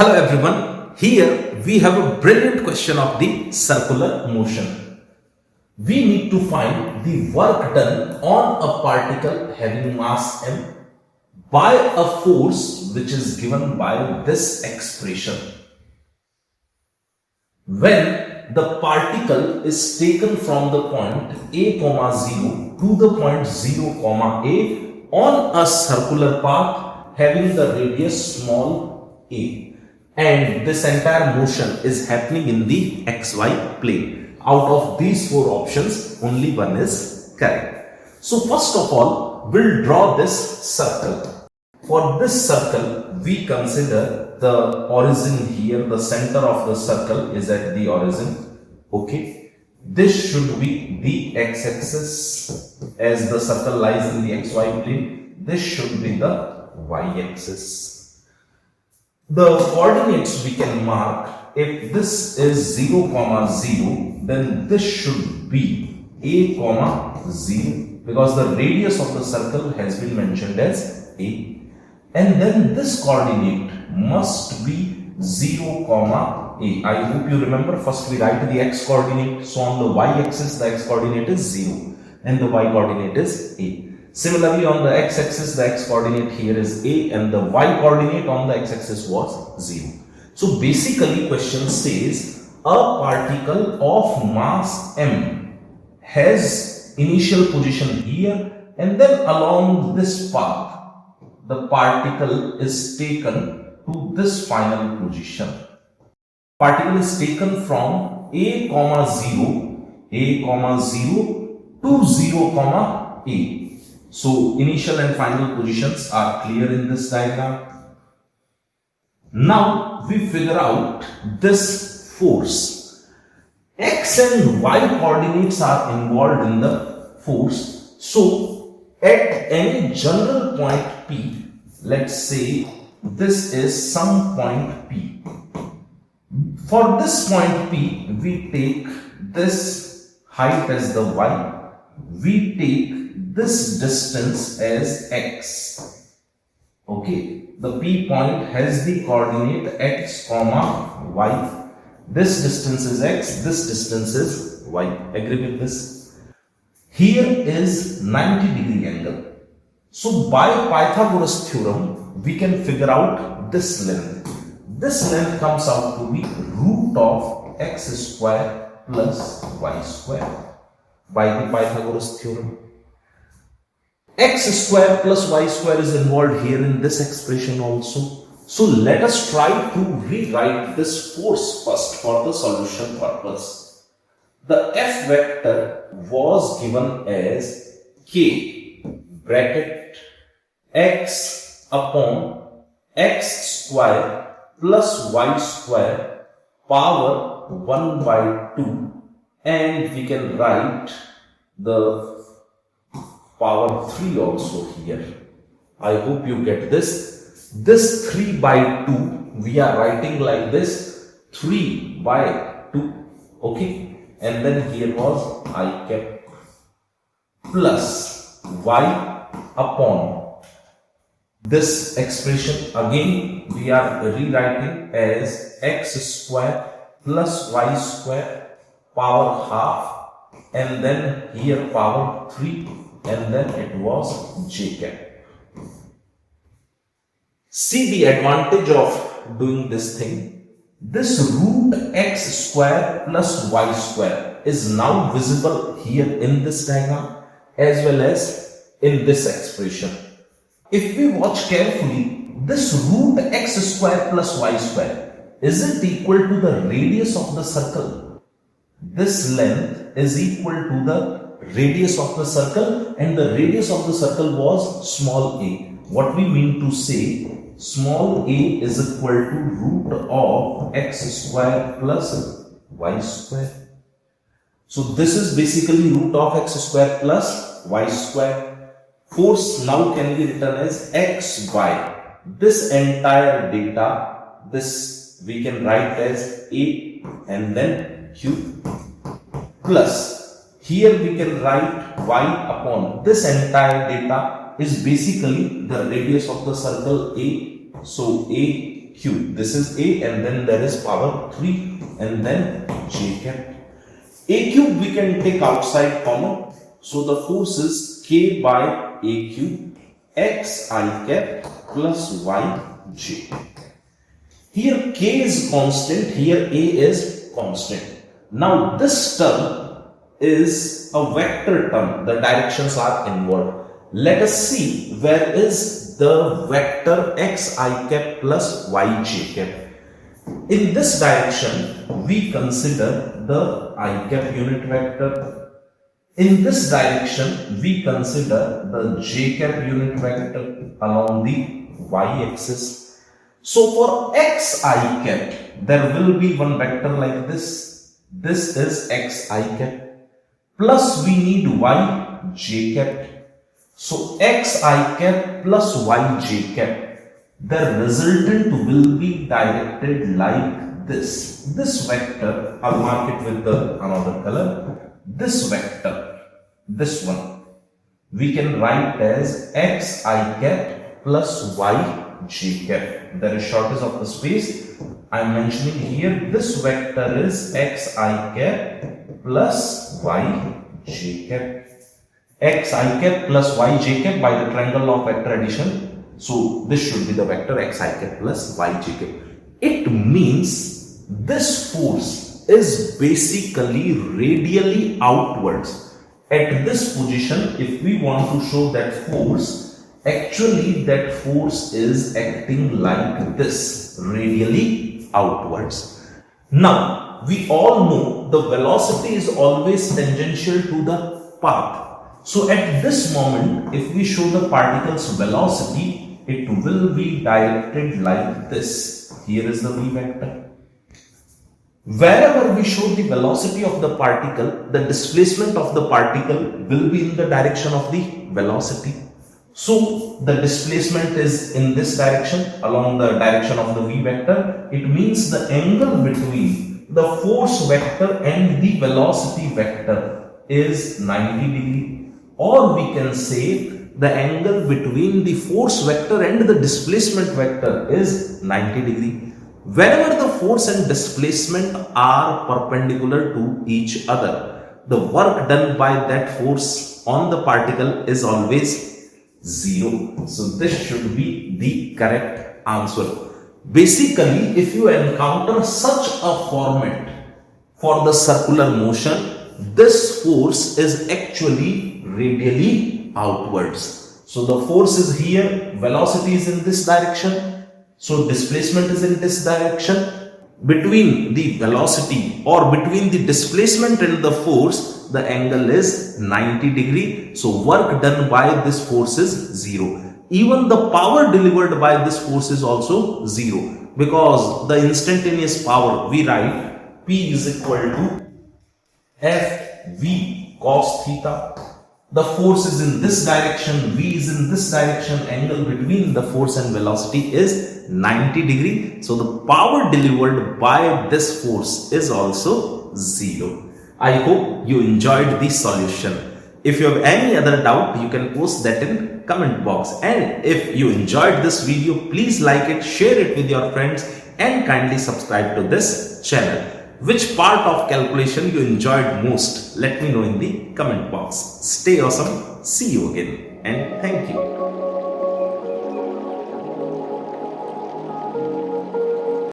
Hello everyone, here we have a brilliant question of the circular motion. We need to find the work done on a particle having mass m by a force which is given by this expression. When the particle is taken from the point a, 0 to the point 0, a on a circular path having the radius small a. And this entire motion is happening in the xy plane. Out of these four options, only one is correct. So first of all, we'll draw this circle. For this circle, we consider the origin here, the center of the circle is at the origin. Okay. This should be the x-axis as the circle lies in the xy plane. This should be the y-axis. The coordinates we can mark, if this is 0, 0, then this should be a, 0 because the radius of the circle has been mentioned as a. And then this coordinate must be 0, a. I hope you remember, first we write the x coordinate. So on the y-axis, the x coordinate is 0 and the y coordinate is a. Similarly, on the x-axis, the x-coordinate here is a and the y-coordinate on the x-axis was 0. So basically, question says a particle of mass m has initial position here and then along this path, the particle is taken to this final position. Particle is taken from a, 0 to 0, a. So initial and final positions are clear in this diagram. Now we figure out this force. X and y coordinates are involved in the force. So at any general point P, let's say this is some point P. For this point P, we take this height as the y. We take this distance as x. Okay, the P point has the coordinate x, y. This distance is x, this distance is y. Agree with this? Here is 90-degree angle. So by Pythagoras theorem, we can figure out this length. This length comes out to be root of x square plus y square by the Pythagoras theorem. X square plus y square is involved here in this expression also. So let us try to rewrite this force first for the solution purpose. The F vector was given as k bracket x upon x square plus y square power 1 by 2, and we can write the power 3 also here. I hope you get this. This 3 by 2 we are writing like this, 3 by 2. Okay, and then here was I kept plus y upon this expression. Again we are rewriting as x square plus y square power half, and then here power 3, and then it was j cap. See the advantage of doing this thing. This root x square plus y square is now visible here in this diagram as well as in this expression. If we watch carefully, this root x square plus y square, is it equal to the radius of the circle? This length is equal to the radius of the circle, and the radius of the circle was small a. What we mean to say, small a is equal to root of x square plus y square. So this is basically root of x square plus y square. Force now can be written as xy. This entire data, this we can write as a and then q plus. Here we can write y upon this entire data is basically the radius of the circle a. So a cube. This is a, and then there is power 3, and then j cap. A cube we can take outside common. So the force is k by a cube x I cap plus y j. Here k is constant, here a is constant. Now this term is a vector term, the directions are inward. Let us see where is the vector x I cap plus y j cap. In this direction, we consider the I cap unit vector. In this direction, we consider the j cap unit vector along the y-axis. So for x I cap, there will be one vector like this. This is x I cap. Plus we need y j cap. So x I cap plus y j cap. The resultant will be directed like this. This vector, I'll mark it with the another color. This vector, this one, we can write as x I cap plus y j cap. There is shortage of the space. I am mentioning here this vector is x I cap plus y j cap. X I cap plus y j cap by the triangle of vector addition. So this should be the vector x I cap plus y j cap. It means this force is basically radially outwards. At this position, if we want to show that force, actually that force is acting like this, radially outwards. Now, we all know the velocity is always tangential to the path. So at this moment, if we show the particle's velocity, it will be directed like this. Here is the v vector. Wherever we show the velocity of the particle, the displacement of the particle will be in the direction of the velocity. So the displacement is in this direction, along the direction of the v vector. It means the angle between the force vector and the velocity vector is 90 degree. Or we can say the angle between the force vector and the displacement vector is 90 degree. Whenever the force and displacement are perpendicular to each other, the work done by that force on the particle is always 0. So this should be the correct answer. Basically, if you encounter such a format for the circular motion, this force is actually radially outwards. So the force is here, velocity is in this direction, so displacement is in this direction. Between the velocity or between the displacement and the force, the angle is 90 degree. So work done by this force is 0. Even the power delivered by this force is also 0, because the instantaneous power we write P is equal to F_v cos theta. The force is in this direction, v is in this direction, angle between the force and velocity is 90 degree. So the power delivered by this force is also 0. I hope you enjoyed the solution. If you have any other doubt, you can post that in comment box. And if you enjoyed this video, please like it, share it with your friends, and kindly subscribe to this channel. Which part of calculation you enjoyed most? Let me know in the comment box. Stay awesome. See you again, and thank you.